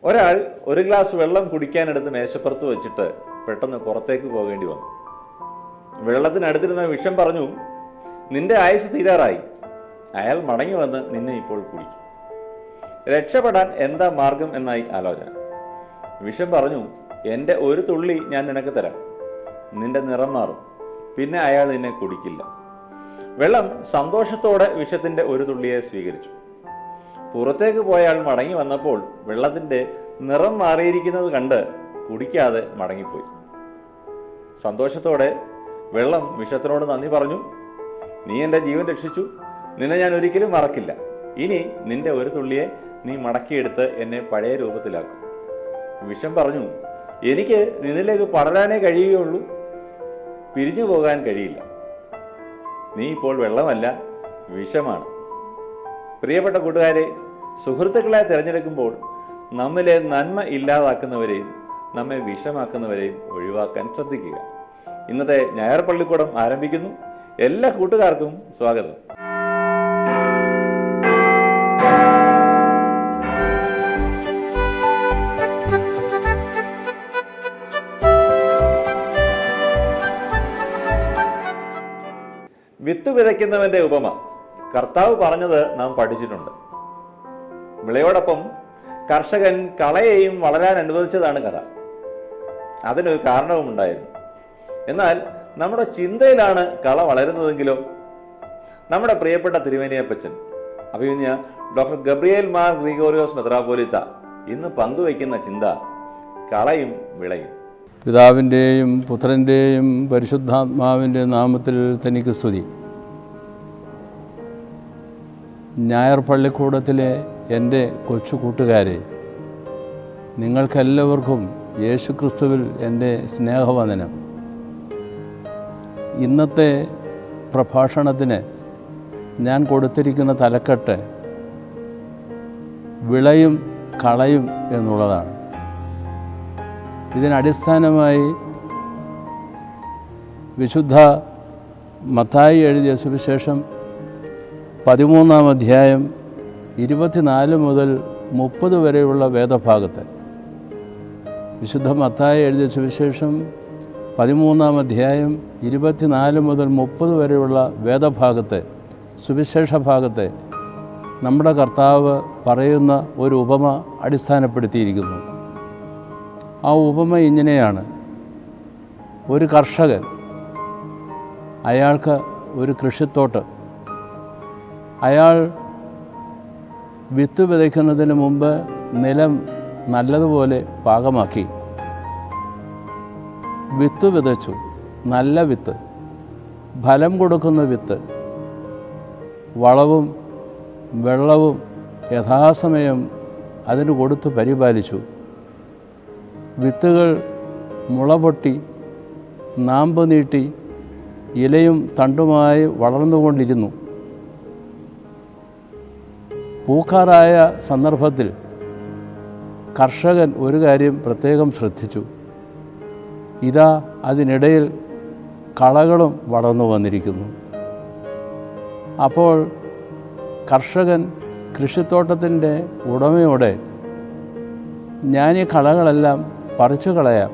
ഒരാൾ ഒരു ഗ്ലാസ് വെള്ളം കുടിക്കാനെടുത്ത് മേശപ്പുറത്ത് വെച്ചിട്ട് പെട്ടെന്ന് പുറത്തേക്ക് പോകേണ്ടി വന്നു. വെള്ളത്തിനടുത്തിരുന്ന വിഷം പറഞ്ഞു, നിന്റെ ആയുസ് തീരാറായി. അയാൾ മടങ്ങി വന്ന് നിന്നെ ഇപ്പോൾ കുടിക്കും. രക്ഷപ്പെടാൻ എന്താ മാർഗം എന്നായി ആലോചന. വിഷം പറഞ്ഞു, എൻ്റെ ഒരു തുള്ളി ഞാൻ നിനക്ക് തരാം. നിന്റെ നിറം മാറും, പിന്നെ അയാൾ നിന്നെ കുടിക്കില്ല. വെള്ളം സന്തോഷത്തോടെ വിഷത്തിന്റെ ഒരു തുള്ളിയെ സ്വീകരിച്ചു. പുറത്തേക്ക് പോയാൽ മടങ്ങി വന്നപ്പോൾ വെള്ളത്തിന്റെ നിറം മാറിയിരിക്കുന്നത് കണ്ട് കുടിക്കാതെ മടങ്ങിപ്പോയി. സന്തോഷത്തോടെ വെള്ളം വിഷത്തിനോട് നന്ദി പറഞ്ഞു, നീ എൻ്റെ ജീവൻ രക്ഷിച്ചു, നിന്നെ ഞാൻ ഒരിക്കലും മറക്കില്ല. ഇനി നിന്റെ ഒരു തുള്ളിയെ നീ മടക്കിയെടുത്ത് എന്നെ പഴയ രൂപത്തിലാക്കും. വിഷം പറഞ്ഞു, എനിക്ക് നിന്നിലേക്ക് പടരാനേ കഴിയുകയുള്ളൂ, പിരിഞ്ഞു പോകാൻ കഴിയില്ല. നീ ഇപ്പോൾ വെള്ളമല്ല, വിഷമാണ്. പ്രിയപ്പെട്ട കൂട്ടുകാരെ, സുഹൃത്തുക്കളെ തിരഞ്ഞെടുക്കുമ്പോൾ നമ്മിലെ നന്മ ഇല്ലാതാക്കുന്നവരെയും നമ്മെ വിഷമാക്കുന്നവരെയും ഒഴിവാക്കാൻ ശ്രദ്ധിക്കുക. ഇന്നത്തെ ഞായർ പള്ളിക്കൂടം ആരംഭിക്കുന്നു. എല്ലാ കൂട്ടുകാർക്കും സ്വാഗതം. വിത്ത് വിതയ്ക്കുന്നവന്റെ ഉപമ കർത്താവ് പറഞ്ഞത് നാം പഠിച്ചിട്ടുണ്ട്. വിളയോടൊപ്പം കർഷകൻ കളയെയും വളരാൻ അനുവദിച്ചതാണ് കഥ. അതിനൊരു കാരണവും ഉണ്ടായിരുന്നു. എന്നാൽ നമ്മുടെ ചിന്തയിലാണ് കള വളരുന്നതെങ്കിലോ? നമ്മുടെ പ്രിയപ്പെട്ട തിരുമേനിയപ്പച്ചൻ അഭിമന്യ ഡോക്ടർ ഗബ്രിയേൽ മാർ ഗ്രിഗോറിയോസ് മെത്രാപ്പോലീത്ത ഇന്ന് പങ്കുവയ്ക്കുന്ന ചിന്ത കളയും വിളയും. പിതാവിൻ്റെയും പുത്രൻ്റെയും പരിശുദ്ധാത്മാവിൻ്റെ നാമത്തിൽ തനിക്ക് സ്തുതി. ഞായർ പള്ളിക്കൂടത്തിലെ എൻ്റെ കൊച്ചു കൂട്ടുകാരെ, നിങ്ങൾക്കെല്ലാവർക്കും യേശുക്രിസ്തുവിൽ എൻ്റെ സ്നേഹവന്ദനം. ഇന്നത്തെ പ്രഭാഷണത്തിന് ഞാൻ കൊടുത്തിരിക്കുന്ന തലക്കെട്ട് വിളയും കളയും എന്നുള്ളതാണ്. ഇതിനടിസ്ഥാനമായി വിശുദ്ധ മത്തായി എഴുതിയ സുവിശേഷം 13-ാം അധ്യായം 24 മുതൽ 30 വരെയുള്ള വേദഭാഗത്ത്, വിശുദ്ധ മത്തായി എഴുതിയ സുവിശേഷം 13-ാം അധ്യായം 24 മുതൽ 30 വരെയുള്ള വേദഭാഗത്ത്, സുവിശേഷ ഭാഗത്ത് നമ്മുടെ കർത്താവ് പറയുന്ന ഒരു ഉപമ അടിസ്ഥാനപ്പെടുത്തിയിരിക്കുന്നു. ആ ഉപമ ഇങ്ങനെയാണ്. ഒരു കർഷകൻ, അയാൾക്ക് ഒരു കൃഷിത്തോട്ടം. അയാൾ വിത്ത് വിതയ്ക്കുന്നതിന് മുമ്പ് നിലം നല്ലതുപോലെ പാകമാക്കി. വിത്ത് വിതച്ചു, നല്ല വിത്ത്, ഫലം കൊടുക്കുന്ന വിത്ത്. വളവും വെള്ളവും യഥാസമയം അതിന് കൊടുത്ത് പരിപാലിച്ചു. വിത്തുകൾ മുളപൊട്ടി നാമ്പ് നീട്ടി ഇലയും തണ്ടുമായി വളർന്നുകൊണ്ടിരുന്നു. പൂക്കാറായ സന്ദർഭത്തിൽ കർഷകൻ ഒരു കാര്യം പ്രത്യേകം ശ്രദ്ധിച്ചു. ഇതാ അതിനിടയിൽ കളകളും വളർന്നു വന്നിരിക്കുന്നു. അപ്പോൾ കർഷകൻ കൃഷിത്തോട്ടത്തിൻ്റെ ഉടമയോടെ, ഞാൻ ഈ കളകളെല്ലാം പറിച്ചു കളയാം.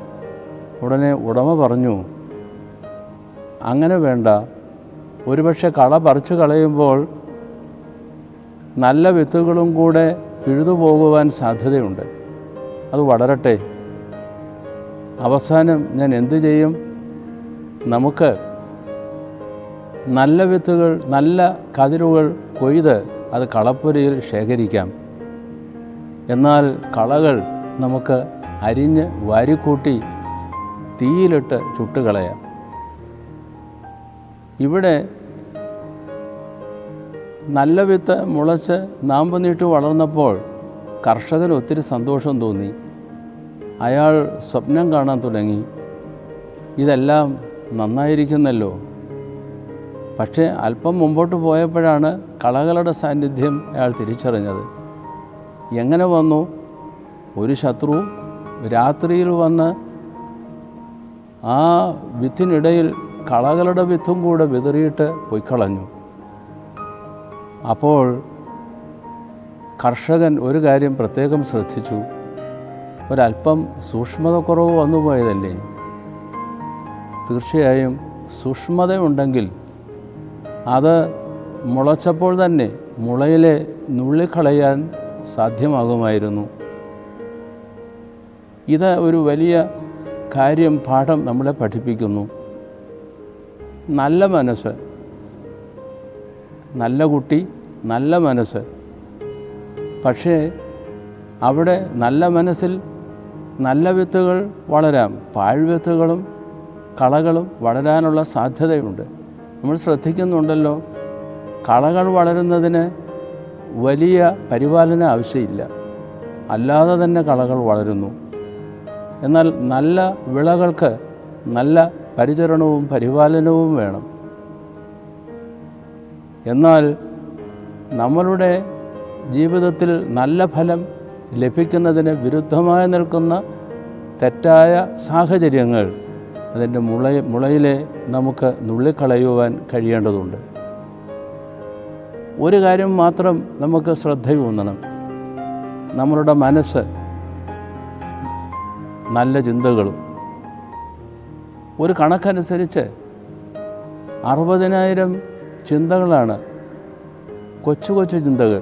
ഉടനെ ഉടമ പറഞ്ഞു, അങ്ങനെ വേണ്ട, ഒരുപക്ഷെ കള പറിച്ചു കളയുമ്പോൾ നല്ല വിത്തുകളും കൂടെ പിഴുതുപോകുവാൻ സാധ്യതയുണ്ട്. അത് വളരട്ടെ. അവസാനം ഞാൻ എന്തു ചെയ്യും? നമുക്ക് നല്ല വിത്തുകൾ, നല്ല കതിരുകൾ കൊയ്ത് അത് കളപ്പുരയിൽ ശേഖരിക്കാം. എന്നാൽ കളകൾ നമുക്ക് അരിഞ്ഞ് വാരിക്കൂട്ടി തീയിലിട്ട് ചുട്ടുകളയാം. ഇവിടെ നല്ല വിത്ത് മുളച്ച് നാമ്പ് നീട്ടി വളർന്നപ്പോൾ കർഷകന് ഒത്തിരി സന്തോഷം തോന്നി. അയാൾ സ്വപ്നം കാണാൻ തുടങ്ങി. ഇതെല്ലാം നന്നായിരിക്കുന്നല്ലോ. പക്ഷേ അല്പം മുമ്പോട്ട് പോയപ്പോഴാണ് കളകളുടെ സാന്നിധ്യം അയാൾ തിരിച്ചറിഞ്ഞത്. എങ്ങനെ വന്നു? ഒരു ശത്രു രാത്രിയിൽ വന്ന് ആ വിത്തിനിടയിൽ കളകളുടെ വിത്തും കൂടെ വിതറിയിട്ട് പൊയ്ക്കളഞ്ഞു. അപ്പോൾ കർഷകൻ ഒരു കാര്യം പ്രത്യേകം ശ്രദ്ധിച്ചു. ഒരല്പം സൂക്ഷ്മതക്കുറവ് വന്നുപോയതല്ലേ? തീർച്ചയായും സൂക്ഷ്മതയുണ്ടെങ്കിൽ അത് മുളച്ചപ്പോൾ തന്നെ മുളയിലെ നുള്ളിക്കളയാൻ സാധ്യമാകുമായിരുന്നു. ഇത് ഒരു വലിയ പാഠം നമ്മളെ പഠിപ്പിക്കുന്നു. നല്ല മനസ്സ്, നല്ല കുട്ടി, നല്ല മനസ്സ്. പക്ഷേ അവിടെ നല്ല മനസ്സിൽ നല്ല വിത്തുകൾ വളരാം, പാഴ്വിത്തുകളും കളകളും വളരാനുള്ള സാധ്യതയുണ്ട്. നമ്മൾ ശ്രദ്ധിക്കുന്നുണ്ടല്ലോ, കളകൾ വളരുന്നതിന് വലിയ പരിപാലന ആവശ്യമില്ല, അല്ലാതെ തന്നെ കളകൾ വളരുന്നു. എന്നാൽ നല്ല വിളകൾക്ക് നല്ല പരിചരണവും പരിപാലനവും വേണം. എന്നാൽ നമ്മളുടെ ജീവിതത്തിൽ നല്ല ഫലം ലഭിക്കുന്നതിന് വിരുദ്ധമായി നിൽക്കുന്ന തെറ്റായ സാഹചര്യങ്ങൾ അതിൻ്റെ മുളയിലെ നമുക്ക് നുള്ളിക്കളയുവാൻ കഴിയേണ്ടതുണ്ട്. ഒരു കാര്യം മാത്രം നമുക്ക് ശ്രദ്ധയൂന്നണം. നമ്മളുടെ മനസ്സ് നല്ല ചിന്തകളും. ഒരു കണക്കനുസരിച്ച് 60,000 ചിന്തകളാണ്, കൊച്ചു കൊച്ചു ചിന്തകൾ,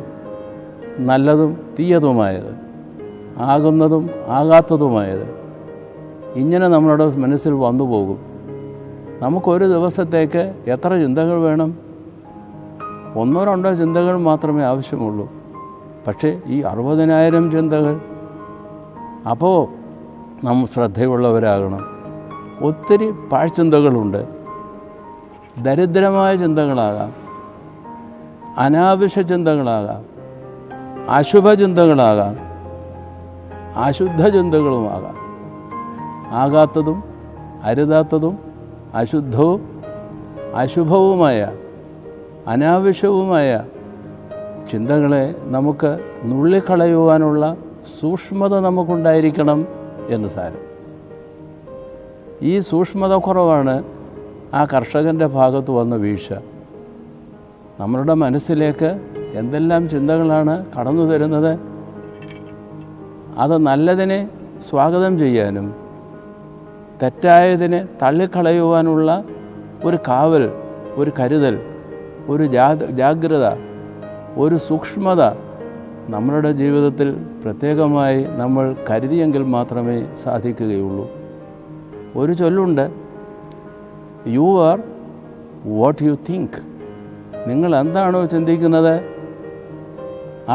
നല്ലതും തീയതുമായത്, ആകുന്നതും ആകാത്തതുമായത്. ഇങ്ങനെ നമ്മളുടെ മനസ്സിൽ വന്നു പോകും. നമുക്കൊരു ദിവസത്തേക്ക് എത്ര ചിന്തകൾ വേണം? 1-2 ചിന്തകൾ മാത്രമേ ആവശ്യമുള്ളൂ. പക്ഷേ ഈ 60,000 ചിന്തകൾ. അപ്പോൾ നാം ശ്രദ്ധയുള്ളവരാകണം. ഒത്തിരി പാഴ്ചിന്തകളുണ്ട്. ദരിദ്രമായ ചിന്തകളാകാം, അനാവശ്യ ചിന്തകളാകാം, അശുഭചിന്തകളാകാം, അശുദ്ധ ചിന്തകളുമാകാം. ആകാത്തതും അരുതാത്തതും അശുദ്ധവും അശുഭവുമായ അനാവശ്യവുമായ ചിന്തകളെ നമുക്ക് നുള്ളിക്കളയുവാനുള്ള സൂക്ഷ്മത നമുക്കുണ്ടായിരിക്കണം എന്ന് സാരം. ഈ സൂക്ഷ്മത കുറവാണ് ആ കർഷകൻ്റെ ഭാഗത്ത് വന്ന വീഴ്ച. നമ്മളുടെ മനസ്സിലേക്ക് എന്തെല്ലാം ചിന്തകളാണ് കടന്നു വരുന്നത്, അത് നല്ലതിനെ സ്വാഗതം ചെയ്യാനും തെറ്റായതിനെ തള്ളിക്കളയുവാനുള്ള ഒരു കാവൽ, ഒരു കരുതൽ, ഒരു ജാഗ്രത, ഒരു സൂക്ഷ്മത നമ്മളുടെ ജീവിതത്തിൽ പ്രത്യേകമായി നമ്മൾ കരുതിയെങ്കിൽ മാത്രമേ സാധിക്കുകയുള്ളൂ. ഒരു ചൊല്ലുണ്ട്, you are what you think. നിങ്ങൾ എന്താണോ ചിന്തിക്കുന്നത്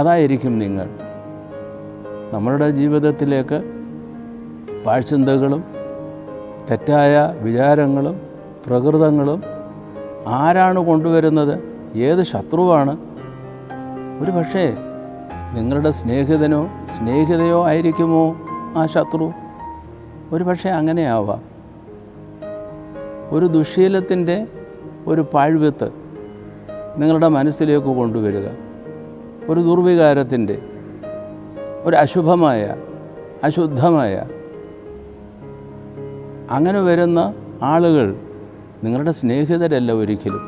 അതായിരിക്കും നിങ്ങൾ. നമ്മളുടെ ജീവിതത്തിലേക്ക് പാഴ്ചിന്തകളും തെറ്റായ വിചാരങ്ങളും പ്രകൃതങ്ങളും ആരാണ് കൊണ്ടുവരുന്നത്? ഏത് ശത്രുവാണ്? ഒരു പക്ഷേ നിങ്ങളുടെ സ്നേഹിതനോ സ്നേഹിതയോ ആയിരിക്കുമോ ആ ശത്രു? ഒരു പക്ഷേ അങ്ങനെയാവാം. ഒരു ദുശ്ശീലത്തിൻ്റെ ഒരു പാഴ്വിത്ത് നിങ്ങളുടെ മനസ്സിലേക്ക് കൊണ്ടുവരിക, ഒരു ദുർവികാരത്തിൻ്റെ, ഒരു അശുഭമായ അശുദ്ധമായ അങ്ങനെ വരുന്ന ആളുകൾ നിങ്ങളുടെ സ്നേഹിതരല്ല ഒരിക്കലും.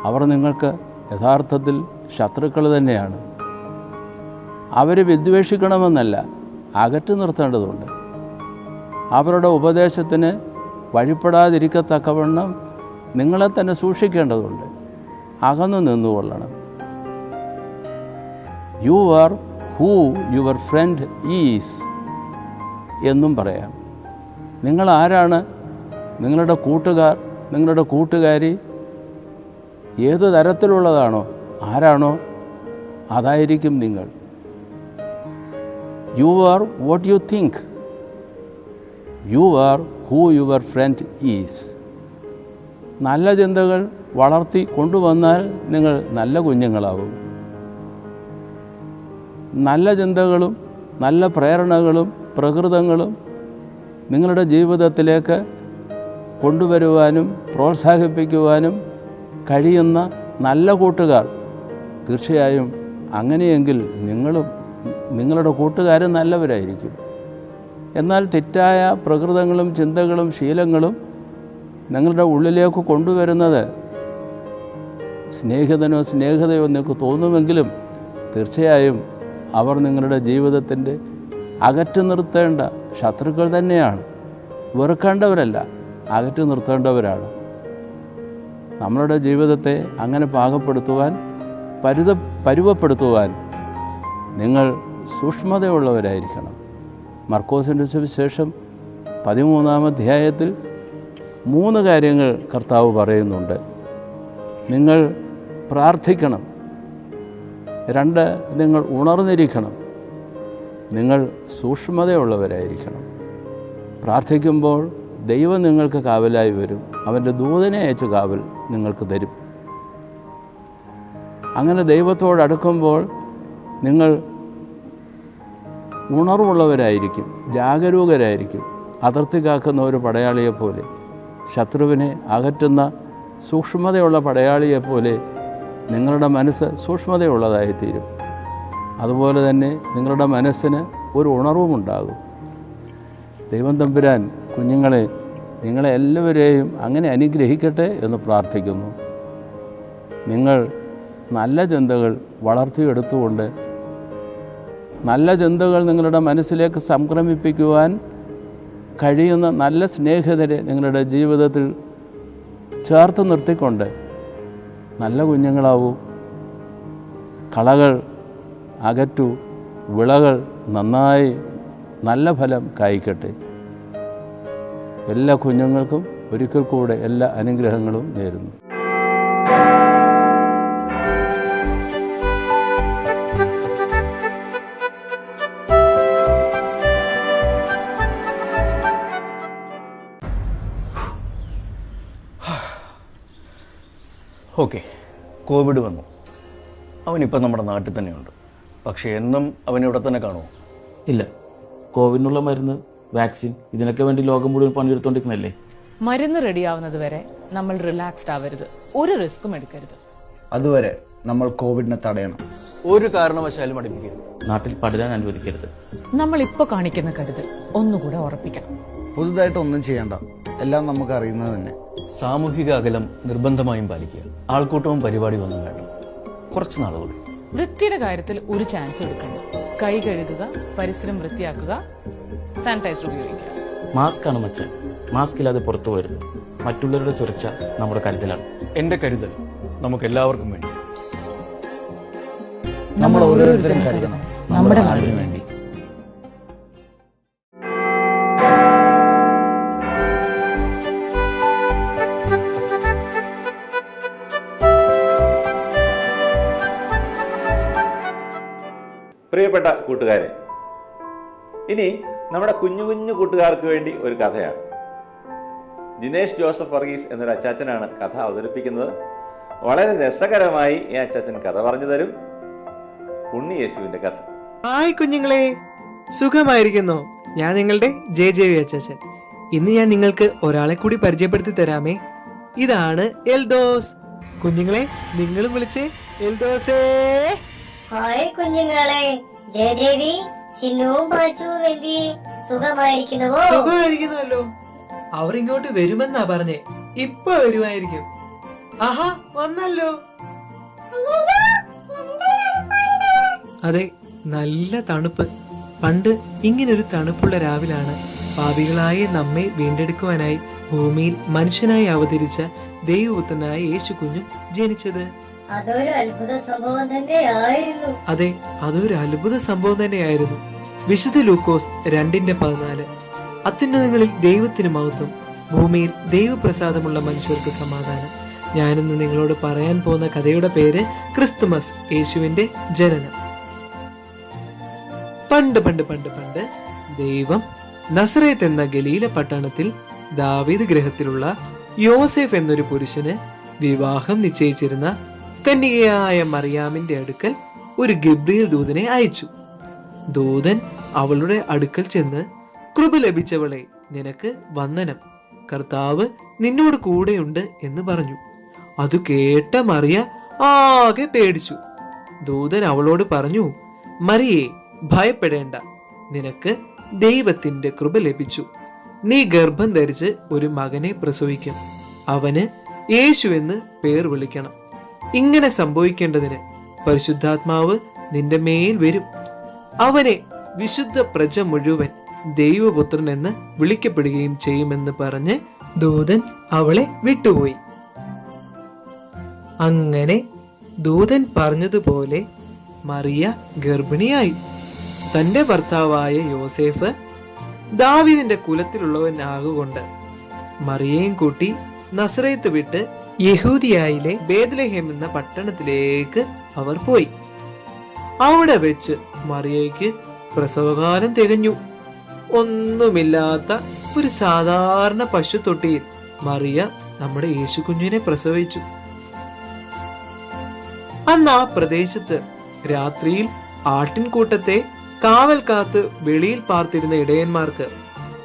അവർ നിങ്ങൾക്ക് യഥാർത്ഥത്തിൽ ശത്രുക്കൾ തന്നെയാണ്. അവരെ വിദ്വേഷിക്കണമെന്നല്ല, അകറ്റി നിർത്തേണ്ടതുണ്ട്. അവരുടെ ഉപദേശത്തിന് വഴിപ്പെടാതിരിക്കത്തക്കവണ്ണം നിങ്ങളെ തന്നെ സൂക്ഷിക്കേണ്ടതുണ്ട്. അകന്നു നിന്നുകൊള്ളണം. You are who your friend is എന്നും പറയാം. നിങ്ങൾ ആരാണ്? നിങ്ങളുടെ കൂട്ടുകാർ, നിങ്ങളുടെ കൂട്ടുകാരി ഏത് തരത്തിലുള്ളതാണോ, ആരാണോ അതായിരിക്കും നിങ്ങൾ. U are what you think. U are who your friend is. നല്ല ചിന്തകൾ വളർത്തി കൊണ്ടുവന്നാൽ നിങ്ങൾ നല്ല കുഞ്ഞുങ്ങളാവും. നല്ല ചിന്തകളും നല്ല പ്രേരണകളും പ്രകൃതങ്ങളും നിങ്ങളുടെ ജീവിതത്തിലേക്ക് കൊണ്ടുവരുവാനും പ്രോത്സാഹിപ്പിക്കുവാനും കഴിയുന്ന നല്ല കൂട്ടുകാർ, തീർച്ചയായും അങ്ങനെയെങ്കിൽ നിങ്ങളുടെ കൂട്ടുകാരും നല്ലവരായിരിക്കും. എന്നാൽ തെറ്റായ പ്രകൃതങ്ങളും ചിന്തകളും ശീലങ്ങളും നിങ്ങളുടെ ഉള്ളിലേക്ക് കൊണ്ടുവരുന്നത് സ്നേഹിതനോ സ്നേഹിതയോ നിങ്ങൾക്ക് തോന്നുമെങ്കിലും തീർച്ചയായും അവർ നിങ്ങളുടെ ജീവിതത്തിൻ്റെ അകറ്റി നിർത്തേണ്ട ശത്രുക്കൾ തന്നെയാണ്. വെറുക്കേണ്ടവരല്ല, അകറ്റി നിർത്തേണ്ടവരാണ്. നമ്മളുടെ ജീവിതത്തെ അങ്ങനെ പാകപ്പെടുത്തുവാൻ, പരുവപ്പെടുത്തുവാൻ നിങ്ങൾ സൂക്ഷ്മതയുള്ളവരായിരിക്കണം. മർക്കോസിൻ്റെ സുവിശേഷം 13-ാം അധ്യായത്തിൽ 3 കാര്യങ്ങൾ കർത്താവ് പറയുന്നുണ്ട്. നിങ്ങൾ പ്രാർത്ഥിക്കണം. 2, നിങ്ങൾ ഉണർന്നിരിക്കണം. നിങ്ങൾ സൂക്ഷ്മതയുള്ളവരായിരിക്കണം. പ്രാർത്ഥിക്കുമ്പോൾ ദൈവം നിങ്ങൾക്ക് കാവലായി വരും. അവൻ്റെ ദൂതനെ അയച്ച് കാവൽ നിങ്ങൾക്ക് തരും. അങ്ങനെ ദൈവത്തോടടുക്കുമ്പോൾ നിങ്ങൾ ഉണർവുള്ളവരായിരിക്കും, ജാഗരൂകരായിരിക്കും. അതിർത്തി കാക്കുന്ന ഒരു പടയാളിയെപ്പോലെ, ശത്രുവിനെ അകറ്റുന്ന സൂക്ഷ്മതയുള്ള പടയാളിയെപ്പോലെ നിങ്ങളുടെ മനസ്സ് സൂക്ഷ്മതയുള്ളതായിത്തീരും. അതുപോലെ തന്നെ നിങ്ങളുടെ മനസ്സിന് ഒരു ഉണർവുമുണ്ടാകും. ദൈവം തമ്പുരാൻ നിങ്ങളെ എല്ലാവരെയും അങ്ങനെ അനുഗ്രഹിക്കട്ടെ എന്ന് പ്രാർത്ഥിക്കുന്നു. നിങ്ങൾ നല്ല ചിന്തകൾ വളർത്തിയെടുത്തുകൊണ്ട് നല്ല ചിന്തകൾ നിങ്ങളുടെ മനസ്സിലേക്ക് സംക്രമിപ്പിക്കുവാൻ കഴിയുന്ന നല്ല സ്നേഹിതരെ നിങ്ങളുടെ ജീവിതത്തിൽ ചേർത്ത് നിർത്തിക്കൊണ്ട് നല്ല കുഞ്ഞുങ്ങളാവൂ. കളകൾ അകറ്റൂ, വിളകൾ നന്നായി നല്ല ഫലം കായ്ക്കട്ടെ. എല്ലാ കുഞ്ഞുങ്ങൾക്കും ഒരിക്കൽ കൂടെ എല്ലാ അനുഗ്രഹങ്ങളും നേരുന്നു. ഓക്കെ, കോവിഡ് വന്നു. അവനിപ്പം നമ്മുടെ നാട്ടിൽ തന്നെയുണ്ട്. പക്ഷേ എന്നും അവനിവിടെ തന്നെ കാണുമോ? ഇല്ല. കോവിഡിനുള്ള മരുന്ന്, വാക്സിൻ, ഇതിനൊക്കെ വേണ്ടി ലോകം മുഴുവൻ പണിയെടുത്തോണ്ടിരിക്കുന്നല്ലേ. മരുന്ന് റെഡിയാവുന്നത് വരെ നമ്മൾ റിലാക്സ്ഡ് ആവരുത്, ഒരു റിസ്ക്കും എടുക്കരുത്. അതുവരെ നമ്മൾ കോവിഡിനെ തടയണം. ഒരു കാരണവശാലും അടുപ്പിക്കരുത്. നാട്ടിൽ പടരാൻ അനുവദിക്കരുത്. നമ്മൾ ഇപ്പൊ കാണിക്കുന്ന കരുതൽ ഒന്നുകൂടെ ഉറപ്പിക്കണം. പുതുതായിട്ട് ഒന്നും ചെയ്യണ്ട, എല്ലാം നമുക്ക് അറിയുന്നത് തന്നെ. സാമൂഹിക അകലം നിർബന്ധമായും പാലിക്കുക. ആൾക്കൂട്ടവും പരിപാടി ഒന്നും വേണ്ട. കുറച്ച് നാളുകൂടി. വൃത്തിയുടെ കാര്യത്തിൽ ഒരു ചാൻസ് എടുക്കണ്ട. കൈ കഴുകുക, പരിസരം വൃത്തിയാക്കുക, സാനിറ്റൈസർ ഉപയോഗിക്കുക. മാസ്ക് ആണ് മച്ചൻ. മാസ്ക് ഇല്ലാതെ പുറത്തു വരരുത്. മറ്റുള്ളവരുടെ സുരക്ഷ നമ്മുടെ കരുതലാണ്. എന്റെ കരുതൽ നമുക്ക് എല്ലാവർക്കും വേണ്ടി. നമ്മൾ ഓരോരുത്തരും കരുതണം, നമ്മുടെ നാടിന് വേണ്ടി. പ്രിയപ്പെട്ട കൂട്ടുകാരെ, ഇനി നമ്മുടെ കുഞ്ഞു കുഞ്ഞു കൂട്ടുകാർക്ക് വേണ്ടി ഒരു കഥയാണ്. ദിനേശ് ജോസഫ് വർഗീസ് എന്നൊരു അച്ചാച്ചനാണ് കഥ അവതരിപ്പിക്കുന്നത്. വളരെ രസകരമായി ഈ അച്ചാച്ചൻ കഥ പറഞ്ഞു തരും. ഉണ്ണി യേശുവിന്റെ കഥ. ഹായ് കുഞ്ഞുങ്ങളെ, സുഖമായിരിക്കുന്നോ? ഞാൻ നിങ്ങളുടെ ജെ അച്ചാച്ചൻ. ഇന്ന് ഞാൻ നിങ്ങൾക്ക് ഒരാളെ കൂടി പരിചയപ്പെടുത്തി തരാമേ. ഇതാണ് എൽദോസ്. കുഞ്ഞുങ്ങളെ, നിങ്ങളും വിളിച്ചേ എൽദോസേ. ഹായ് കുഞ്ഞുങ്ങളെ, ജയദേവി, ചിന്നുവും പാച്ചുവും എന്തി സുഖമായിരിക്കുന്നുവോ? സുഖമായിരിക്കുന്നുവല്ലോ. അവർ ഇങ്ങോട്ട് വരുമെന്നാ പറഞ്ഞേ. ഇപ്പൊ വരുമായിരിക്കും. ആഹാ, വന്നല്ലോ. അതെ, നല്ല തണുപ്പ്. പണ്ട് ഇങ്ങനൊരു തണുപ്പുള്ള രാവിലാണ് പാപികളായ നമ്മെ വീണ്ടെടുക്കുവാനായി ഭൂമിയിൽ മനുഷ്യനായി അവതരിച്ച ദൈവപുത്രനായ യേശു കുഞ്ഞു ജനിച്ചത്. അതൊരു അത്ഭുത സംഭവം തന്നെയായിരുന്നു. അതെ, അതൊരു അത്ഭുത സംഭവം തന്നെയായിരുന്നു. വിശുദ്ധ ലൂക്കോസ് 2:14. അത്യുന്നതങ്ങളിൽ ദൈവത്തിന് മഹത്വം, ഭൂമിയിൽ ദൈവപ്രസാദമുള്ള മനുഷ്യർക്ക് സമാധാനം. ഞാനിന്ന് നിങ്ങളോട് പറയാൻ പോകുന്ന കഥയുടെ പേര് ക്രിസ്തുമസ്, യേശുവിന്റെ ജനനം. പണ്ട് പണ്ട് പണ്ട് പണ്ട് ദൈവം നസറേത്ത് എന്ന ഗലീല പട്ടണത്തിൽ ദാവീദ് ഗൃഹത്തിലുള്ള യോസേഫ് എന്നൊരു പുരുഷന് വിവാഹം നിശ്ചയിച്ചിരുന്ന കന്യകയായ മറിയാമിന്റെ അടുക്കൽ ഒരു ഗബ്രിയേൽ ദൂതനെ അയച്ചു. ദൂതൻ അവളുടെ അടുക്കൽ ചെന്ന്, കൃപ ലഭിച്ചവളെ, നിനക്ക് വന്ദനം, കർത്താവ് നിന്നോട് കൂടെയുണ്ട് എന്ന് പറഞ്ഞു. അത് കേട്ട മറിയ ആകെ പേടിച്ചു. ദൂതൻ അവളോട് പറഞ്ഞു, മറിയേ, ഭയപ്പെടേണ്ട, നിനക്ക് ദൈവത്തിന്റെ കൃപ ലഭിച്ചു. നീ ഗർഭം ധരിച്ച് ഒരു മകനെ പ്രസവിക്കും. അവന് യേശു എന്ന് പേർ വിളിക്കണം. ഇങ്ങനെ സംഭവിക്കേണ്ടതിന് പരിശുദ്ധാത്മാവ് നിന്റെ മേൽ വരും. അവനെ വിശുദ്ധ പ്രജ മുഴുവൻ ദൈവപുത്രൻ എന്ന് വിളിക്കപ്പെടുകയും ചെയ്യുമെന്ന് പറഞ്ഞ് ദൂതൻ അവളെ വിട്ടുപോയി. അങ്ങനെ ദൂതൻ പറഞ്ഞതുപോലെ മറിയ ഗർഭിണിയായി. തന്റെ ഭർത്താവായ യോസേഫ് ദാവീദിന്റെ കുലത്തിലുള്ളവനാകൊണ്ട് മറിയയും കൂട്ടി നസറേത്ത് വിട്ട് യഹൂദിയായിലെ ബേത്ലഹേം എന്ന പട്ടണത്തിലേക്ക് അവർ പോയി. അവിടെ വെച്ച് മറിയയ്ക്ക് പ്രസവകാലം തികഞ്ഞു. ഒന്നുമില്ലാത്ത ഒരു സാധാരണ പശുത്തൊട്ടിയിൽ മറിയ നമ്മുടെ യേശു കുഞ്ഞിനെ പ്രസവിച്ചു. അന്ന് ആ പ്രദേശത്ത് രാത്രിയിൽ ആട്ടിൻകൂട്ടത്തെ കാവൽ കാത്ത് വെളിയിൽ പാർത്തിരുന്ന ഇടയന്മാർക്ക്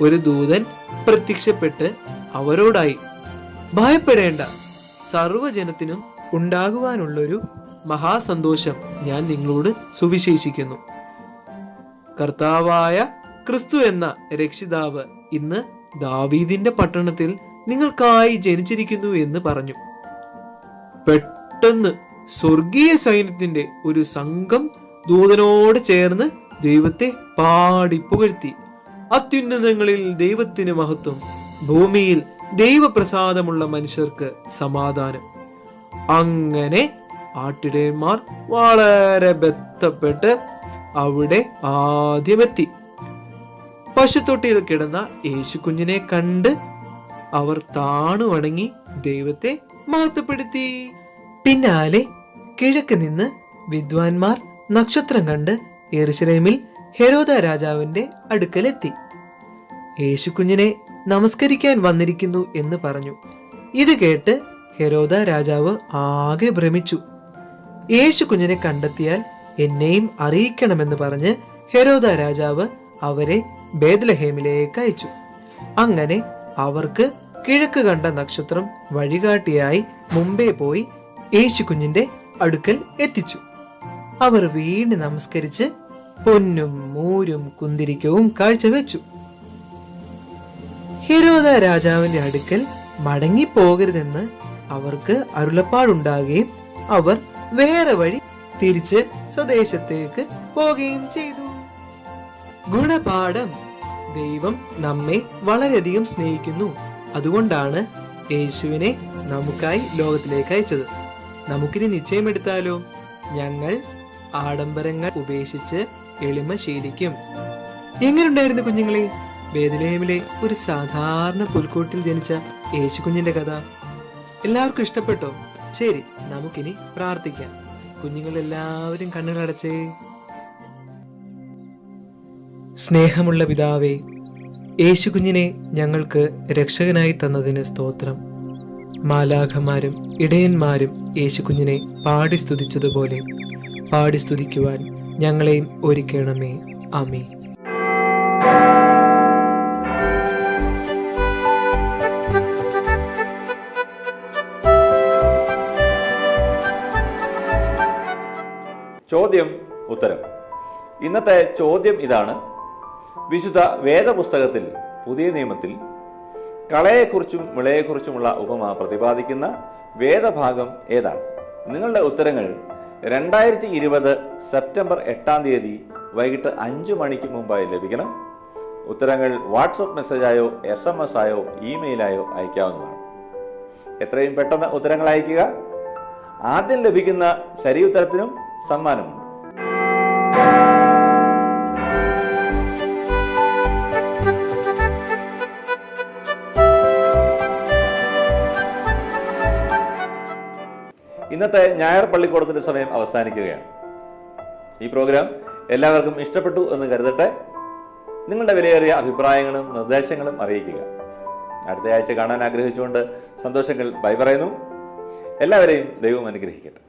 ഒരു ദൂതൻ പ്രത്യക്ഷപ്പെട്ട് അവരോടായി, ഭയപ്പെടേണ്ട, സർവ്വജനത്തിനും ഉണ്ടാകുവാനുള്ളൊരു മഹാസന്തോഷം ഞാൻ നിങ്ങളോട് സുവിശേഷിക്കുന്നു. കർത്താവായ ക്രിസ്തു എന്ന രക്ഷിതാവ് ഇന്ന് ദാവീദിന്റെ പട്ടണത്തിൽ നിങ്ങൾക്കായി ജനിച്ചിരിക്കുന്നു എന്ന് പറഞ്ഞു. പെട്ടെന്ന് സ്വർഗീയ സൈന്യത്തിന്റെ ഒരു സംഘം ദൂതനോട് ചേർന്ന് ദൈവത്തെ പാടി പുകഴ്ത്തി, അത്യുന്നതങ്ങളിൽ ദൈവത്തിന് മഹത്വം, ഭൂമിയിൽ ദൈവപ്രസാദമുള്ള മനുഷ്യർക്ക് സമാധാനം. അങ്ങനെ ആട്ടിടയന്മാർ വളരെ ബന്ധപ്പെട്ട് അവിടെ ആദ്യമെത്തി. പശുത്തൊട്ടിയിൽ കിടന്ന യേശു കുഞ്ഞിനെ കണ്ട് അവർ താണു വണങ്ങി ദൈവത്തെ മഹത്വപ്പെടുത്തി. പിന്നാലെ കിഴക്ക് നിന്ന് വിദ്വാൻമാർ നക്ഷത്രം കണ്ട് യെരുശലേമിൽ ഹെരോദ രാജാവിന്റെ അടുക്കലെത്തി. യേശു കുഞ്ഞിനെ നമസ്കരിക്കാൻ വന്നിരിക്കുന്നു എന്ന് പറഞ്ഞു. ഇത് കേട്ട് ഹെരോദ രാജാവ് ആകെ ഭ്രമിച്ചു. യേശു കുഞ്ഞിനെ കണ്ടെത്തിയാൽ എന്നെയും അറിയിക്കണമെന്ന് പറഞ്ഞ് ഹെരോദ രാജാവ് അവരെ ബേത്ലഹേമിലേക്ക് അയച്ചു. അങ്ങനെ അവർക്ക് കിഴക്ക് കണ്ട നക്ഷത്രം വഴികാട്ടിയായി മുമ്പേ പോയി യേശു കുഞ്ഞിന്റെ അടുക്കൽ എത്തിച്ചു. അവർ വീണ് നമസ്കരിച്ച് പൊന്നും മൂരും കുന്തിരിക്കവും കാഴ്ചവെച്ചു. ഹെരോദ രാജാവിന്റെ അടുക്കൽ മടങ്ങിപ്പോകരുതെന്ന് അവർക്ക് അരുളപ്പാടുണ്ടാകുകയും അവർ വേറെ വഴി തിരിച്ച് സ്വദേശത്തേക്ക് പോവുകയും ചെയ്തു. ഗുണപാഠം: ദൈവം നമ്മെ വളരെയധികം സ്നേഹിക്കുന്നു. അതുകൊണ്ടാണ് യേശുവിനെ നമുക്കായി ലോകത്തിലേക്ക് അയച്ചത്. നമുക്കിനി നിശ്ചയമെടുത്താലോ? ഞങ്ങൾ ആഡംബരങ്ങൾ ഉപേക്ഷിച്ച് എളിമ ശീലിക്കും. എങ്ങനെയുണ്ടായിരുന്നു കുഞ്ഞുങ്ങളെ ബേത്ലഹേമിലെ ഒരു സാധാരണ പുൽക്കൂട്ടിൽ ജനിച്ച യേശു കുഞ്ഞിന്റെ കഥ? എല്ലാവർക്കും ഇഷ്ടപ്പെട്ടോ? ശരി, നമുക്കിനി പ്രാർത്ഥിക്കാം. കുഞ്ഞുങ്ങൾ എല്ലാവരും കണ്ണുകളടച്ചേ. സ്നേഹമുള്ള പിതാവേ, യേശു കുഞ്ഞിനെ ഞങ്ങൾക്ക് രക്ഷകനായി തന്നതിന് സ്തോത്രം. മാലാഖമാരും ഇടയന്മാരും യേശു കുഞ്ഞിനെ പാടി സ്തുതിച്ചതുപോലെ പാടി സ്തുതിക്കുവാൻ ഞങ്ങളെയും ഒരുക്കണമേ. ആമേൻ. ചോദ്യം ഉത്തരം. ഇന്നത്തെ ചോദ്യം ഇതാണ്: വിശുദ്ധ വേദപുസ്തകത്തിൽ പുതിയ നിയമത്തിൽ കളയെക്കുറിച്ചും വിളയെക്കുറിച്ചുമുള്ള ഉപമ പ്രതിപാദിക്കുന്ന വേദഭാഗം ഏതാണ്? നിങ്ങളുടെ ഉത്തരങ്ങൾ 2020 സെപ്റ്റംബർ 8 വൈകിട്ട് 5 മണിക്ക് മുമ്പായി ലഭിക്കണം. ഉത്തരങ്ങൾ വാട്സപ്പ് മെസ്സേജായോ SMS ആയോ ഇമെയിലായോ അയക്കാവുന്നതാണ്. എത്രയും പെട്ടെന്ന് ഉത്തരങ്ങൾ അയക്കുക. ആദ്യം ലഭിക്കുന്ന ശരി ഉത്തരത്തിനും സമ്മാനമുണ്ട്. ഇന്നത്തെ ഞായർ പള്ളിക്കൂടത്തിന്റെ സമയം അവസാനിക്കുകയാണ്. ഈ പ്രോഗ്രാം എല്ലാവർക്കും ഇഷ്ടപ്പെട്ടു എന്ന് കരുതട്ടെ. നിങ്ങളുടെ വിലയേറിയ അഭിപ്രായങ്ങളും നിർദ്ദേശങ്ങളും അറിയിക്കുക. അടുത്ത ആഴ്ച കാണാൻ ആഗ്രഹിച്ചുകൊണ്ട് സന്തോഷങ്ങൾ ബൈ പറയുന്നു. എല്ലാവരെയും ദൈവം അനുഗ്രഹിക്കട്ടെ.